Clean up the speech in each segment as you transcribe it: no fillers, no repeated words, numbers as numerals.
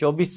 24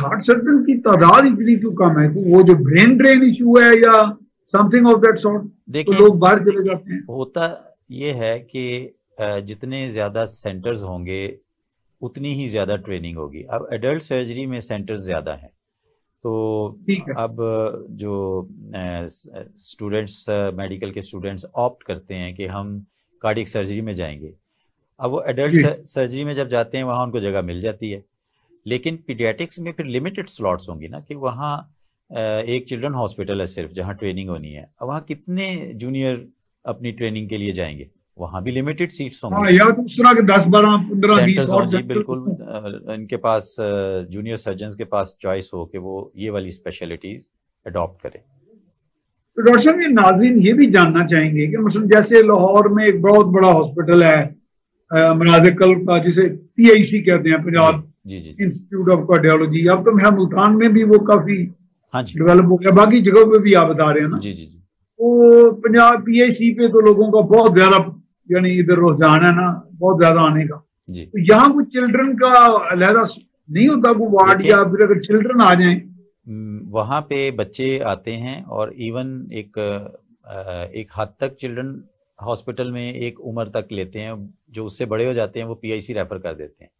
heart surgeon کی تعداد اتنی کیوں کم ہے؟ وہ جو برین ڈرین ایشو ہے یا some thing of that sort, تو لوگ باہر چلے جاتے ہیں؟ ہوتا یہ ہے کہ جتنے زیادہ سینٹرز ہوں گے اتنی ہی زیادہ ٹریننگ ہوگی. اب ایڈلٹ سرجری میں سینٹرز زیادہ ہیں، تو اب جو اسٹوڈنٹس میڈیکل کے اسٹوڈنٹس آپٹ کرتے ہیں کہ ہم کارڈیک سرجری میں جائیں گے، اب وہ ایڈلٹ سرجری میں جب جاتے ہیں وہاں ان کو جگہ مل جاتی ہے. لیکن پیڈیاٹکس میں پھر لمیٹڈ سلاٹس ہوں گی نا، کہ وہاں ایک چلڈرن ہاسپٹل ہے صرف جہاں ٹریننگ ہونی ہے. اب وہاں کتنے جونیئر اپنی ٹریننگ کے لیے جائیں گے؟ وہاں بھی لمیٹڈ سیٹس ہوں گی. یا تو اس طرح کے 10 12 15 سینٹرز ہوں 20 جی، بالکل. ان کے پاس جونیئر سرجنز کے پاس چوائس ہو کہ وہ یہ والی اسپیشلٹیز اڈاپٹ کریں. تو ڈاکٹر صاحب یہ ناظرین یہ بھی جاننا چاہیں گے کہ مثلا جیسے لاہور میں ایک بہت بڑا ہاسپٹل ہے مناظر قلب کا، جسے PIC کہتے ہیں، پنجاب انسٹیٹیوٹ آف کارڈیالوجی. اب تو میرا ملتان میں بھی وہ کافی ڈیولپ ہو گیا، باقی جگہوں پہ بھی آپ بتا رہے ہیں نا. وہ پنجاب PIC پہ تو لوگوں کا بہت زیادہ یعنی ادھر رجحان ہے نا، بہت زیادہ آنے کا. تو یہاں کوئی چلڈرن کا علیحدہ نہیں ہوتا کوئی وارڈ، یا پھر اگر چلڈرن آ جائیں؟ وہاں پہ بچے آتے ہیں، اور ایون ایک حد تک چلڈرن ہاسپٹل میں ایک عمر تک لیتے ہیں، جو اس سے بڑے ہو جاتے ہیں وہ PIC ریفر کر دیتے ہیں.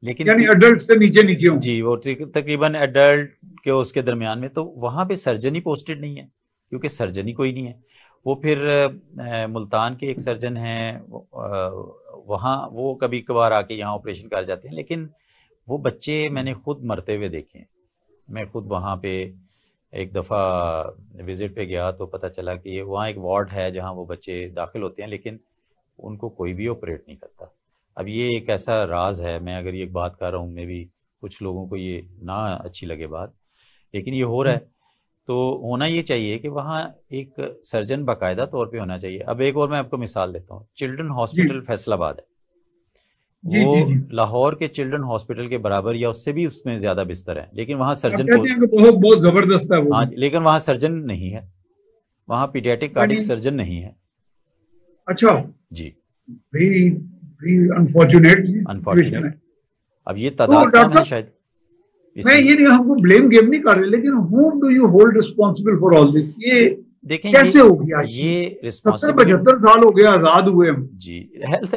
لیکن یعنی ایڈلٹ سے نیچے ہوں جی، وہ تقریباً ایڈلٹ کے اس کے درمیان میں. تو وہاں پہ سرجن ہی پوسٹڈ نہیں ہے، کیونکہ سرجن ہی کوئی نہیں ہے. وہ پھر ملتان کے ایک سرجن ہیں، وہاں وہ کبھی کبھار آ کے یہاں آپریشن کر جاتے ہیں. لیکن وہ بچے میں نے خود مرتے ہوئے دیکھے ہیں. میں خود وہاں پہ ایک دفعہ وزٹ پہ گیا تو پتہ چلا کہ وہاں ایک وارڈ ہے جہاں وہ بچے داخل ہوتے ہیں، لیکن ان کو کوئی بھی آپریٹ نہیں کرتا. اب یہ ایک ایسا راز ہے، میں اگر یہ بات کر رہا ہوں، میں بھی کچھ لوگوں کو یہ نہ اچھی لگے بات، لیکن یہ ہو رہا ہے. تو ہونا یہ چاہیے کہ وہاں ایک سرجن باقاعدہ طور پہ ہونا چاہیے. اب ایک اور میں آپ کو مثال دیتا ہوں. چلڈرن ہاسپٹل فیصل آباد ہے، وہ لاہور کے چلڈرن ہاسپٹل کے برابر یا اس سے بھی اس میں زیادہ بستر ہے، لیکن وہاں سرجن بہت زبردست ہے. ہاں، لیکن وہاں سرجن نہیں ہے، وہاں پیڈیاٹک کارڈک سرجن نہیں ہے. اچھا جی، انفارچونیٹ. اب یہ تعداد کم ہے شاید. میں یہ نہیں ہم کو بلیم گیم نہیں کر رہے، لیکن whom do you hold responsible for all this؟ یہ دیکھیں کیسے ہو گیا؟ یہ 75 سال ہو گئے آزاد ہوئے ہم. جی،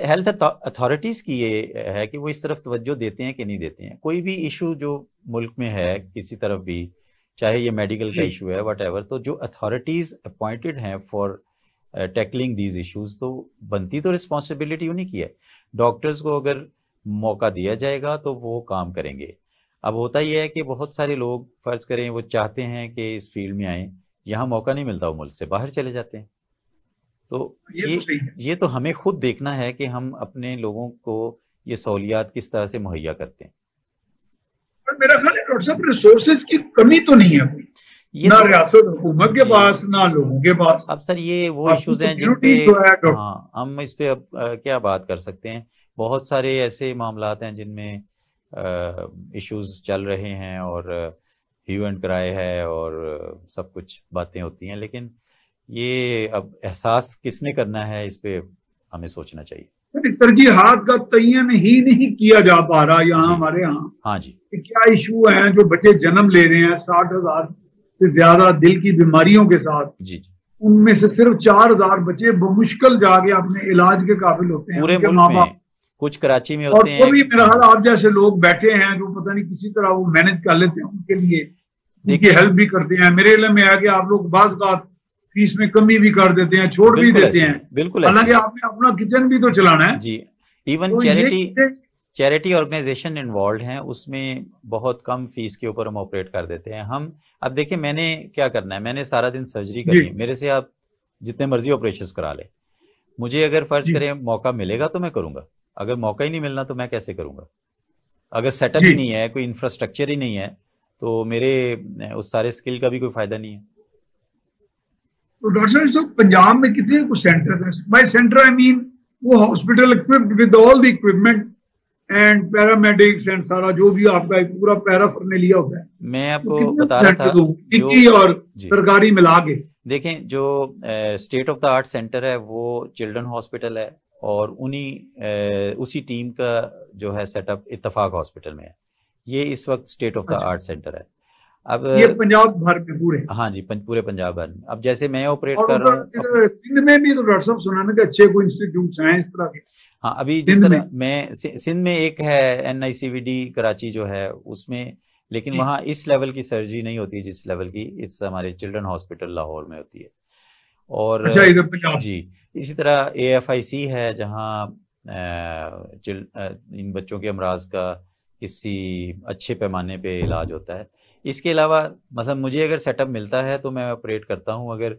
ہیلتھ اتھارٹیز کی یہ ہے کہ وہ اس طرف توجہ دیتے ہیں کہ نہیں دیتے ہیں. کوئی بھی ایشو جو ملک میں ہے کسی طرف بھی، چاہے یہ میڈیکل کا ایشو ہے واٹ ایور، تو جو اتھارٹیز اپوائنٹڈ ہیں فار ٹیکلنگ دیز ایشوز، تو بنتی تو رسپانسبلٹی انہیں کی ہے. ڈاکٹرز کو اگر موقع دیا جائے گا تو وہ کام کریں گے. اب ہوتا یہ ہے کہ بہت سارے لوگ فرض کریں وہ چاہتے ہیں کہ اس فیلڈ میں آئیں، یہاں موقع نہیں ملتا، وہ ملک سے باہر چلے جاتے ہیں. تو یہ تو ہمیں خود دیکھنا ہے کہ ہم اپنے لوگوں کو یہ سہولیات کس طرح سے مہیا کرتے ہیں. میرا خیال ہے ڈاکٹر صاحب ریسورسز کی کمی تو نہیں ہے کوئی، نہ ریاست حکومت کے پاس نہ لوگوں کے پاس. اب سر یہ وہ ایشوز ہیں جن پہ ہم اس پہ اب کیا بات کر سکتے ہیں. بہت سارے ایسے معاملات ہیں جن میں ایشوز چل رہے ہیں، اور ہیو اینڈ کرائے ہے اور سب کچھ باتیں ہوتی ہیں، لیکن یہ اب احساس کس نے کرنا ہے، اس پہ ہمیں سوچنا چاہیے. ترجیحات کا تعین ہی نہیں کیا جا پا رہا یہاں ہمارے یہاں. ہاں جی، کیا ایشو ہیں جو بچے جنم لے رہے ہیں 60,000 سے زیادہ دل کی بیماریوں کے ساتھ. جی، ان میں سے صرف 4,000 بچے بمشکل جا کے اپنے علاج کے قابل ہوتے ہیں پورے ملک میں. کچھ کراچی میں ہوتے ہیں، اور وہ بھی میرا خیال آپ جیسے لوگ بیٹھے ہیں جو پتہ نہیں کسی طرح وہ مینج کر لیتے ہیں، ان کے لیے ان کی ہیلپ بھی کرتے ہیں. میرے علم میں ہے کہ آپ لوگ بعض اوقات فیس میں کمی بھی کر دیتے ہیں، چھوڑ بھی دیتے ہیں. بالکل، حالانکہ آپ نے اپنا کچن بھی تو چلانا ہے. جی، ایون چیریٹی آرگنائزیشن انوالوڈ ہیں، اس میں بہت کم فیس کے اوپر ہم آپریٹ کر دیتے ہیں. ہم اب دیکھیں میں نے کیا کرنا ہے، میں نے سارا دن سرجری کرنی ہے، میرے سے آپ جتنے مرضی آپریشنز کرا لیں. مجھے اگر فرض کریں موقع ملے گا تو میں کروں گا، اگر موقع ہی نہیں ملنا تو میں کیسے کروں گا؟ اگر سیٹ اپ ہی نہیں ہے، کوئی انفراسٹرکچر ہی نہیں ہے، تو میرے اس سارے اسکل کا بھی کوئی فائدہ نہیں ہے. تو ڈاکٹر صاحب پنجاب میں کتنے کچھ سینٹر ہیں؟ بائی سینٹر آئی مین وہ hospital occupied with all the equipment and paramedics and سارا جو بھی آپ کا ایک پورا پیرافرنیلیا ہوتا ہے. میں آپ کو بتا رہا تھا نجی اور سرکاری ملا کے. دیکھیں جو state of the art centre ہے وہ چلڈرن ہاسپٹل ہے، اور اسی ٹیم کا جو ہے سیٹ اپ اتفاق ہاسپٹل میں ہے. یہ اس وقت state of the art centre ہے. اب یہ پنجاب بھر میں پورے؟ ہاں جی پورے پنجاب بھر میں. اب جیسے میں آپریٹ کر رہا ہوں سندھ میں بھی، تو ڈاکٹر صاحب سنا نا کہ اچھے کوئی انسٹیٹیوٹس ہیں اس طرح کے. ہاں ابھی جس طرح میں سندھ میں ایک ہے NICVD کراچی جو ہے اس میں، لیکن وہاں اس لیول کی سرجری نہیں ہوتی جس لیول کی اس ہمارے چلڈرن ہاسپٹل لاہور میں ہوتی ہے. اور جی اسی طرح AFIC ہے جہاں ان بچوں کے امراض کا کسی اچھے پیمانے پہ علاج ہوتا ہے. اس کے علاوہ مثلا مجھے اگر سیٹ اپ ملتا ہے تو میں آپریٹ کرتا ہوں، اگر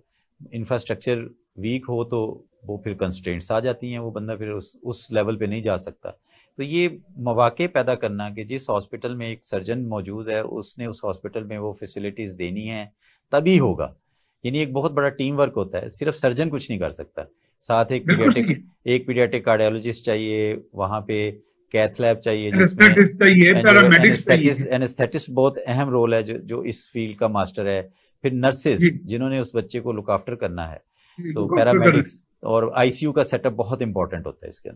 انفراسٹرکچر ویک ہو تو وہ پھر کنسٹرینٹس آ جاتی ہیں، وہ بندہ پھر اس لیول پہ نہیں جا سکتا. تو یہ مواقع پیدا کرنا کہ جس ہاسپٹل میں ایک سرجن موجود ہے اس نے اس ہاسپٹل میں وہ فیسلٹیز دینی ہیں تبھی ہوگا. یعنی ایک بہت بڑا ٹیم ورک ہوتا ہے، صرف سرجن کچھ نہیں کر سکتا، ساتھ ایک پیڈیاٹک کارڈیالوجسٹ چاہیے، وہاں پہ کیتھ لیب چاہیے جس میں اینستھیٹسٹ بہت اہم رول ہے جو اس فیلڈ کا ماسٹر ہے. پھر نرسز جنہوں نے اس بچے کو لک آفٹر کرنا ہے، تو پیرامیڈکس اور ICU کا سیٹ اپ بہت امپورٹنٹ ہوتا ہے اس کے اندر.